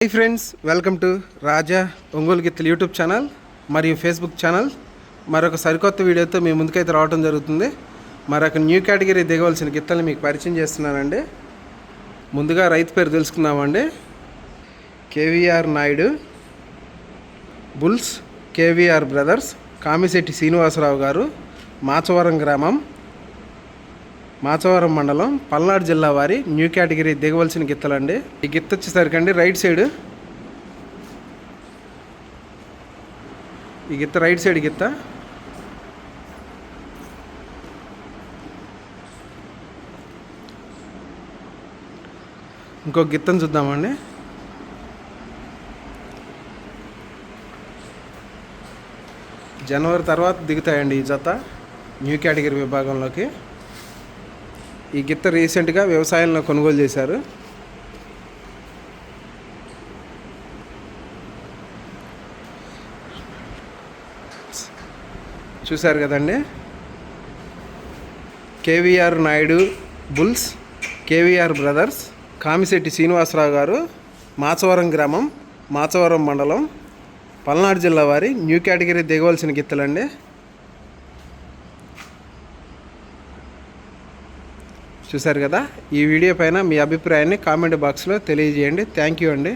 Hi friends, welcome to రాజా ఒంగోలు గిత్తలు YouTube channel మరియు Facebook channel. మరొక సరికొత్త వీడియోతో మీ ముందుకైతే రావడం జరుగుతుంది. మరొక న్యూ కేటగిరీ దిగవలసిన గిత్తల్ని మీకు పరిచయం చేస్తున్నానండి. ముందుగా రైతు పేరు తెలుసుకుందామండి. కేవీఆర్ నాయుడు బుల్స్, కేవీఆర్ బ్రదర్స్, కామిశెట్టి శ్రీనివాసరావు గారు, మాచవరం గ్రామం, మాచవరం మండలం, పల్నాడు జిల్లా వారి న్యూ కేటగిరీ దిగవలసిన గిత్తలండి. ఈ గిత్త వచ్చేసరికండి రైట్ సైడ్, ఈ గిత్త రైట్ సైడ్ గిత్త. ఇంకో గిత్తను చూద్దామండి. జనవరి తర్వాత దిగుతాయండి ఈ జత న్యూ కేటగిరీ విభాగంలోకి. ఈ గిత్త రీసెంట్గా వ్యవసాయంలో కొనుగోలు చేశారు. చూశారు కదండి. కేవీఆర్ నాయుడు బుల్స్, కేవీఆర్ బ్రదర్స్, కామిశెట్టి శ్రీనివాసరావు గారు, మాచవరం గ్రామం, మాచవరం మండలం, పల్నాడు జిల్లా వారి న్యూ కేటగిరీ దిగవలసిన గిత్తలండి. చూశారు కదా. ఈ వీడియో పైన మీ అభిప్రాయాన్ని కామెంట్ బాక్స్లో తెలియజేయండి. థ్యాంక్ యూ అండి.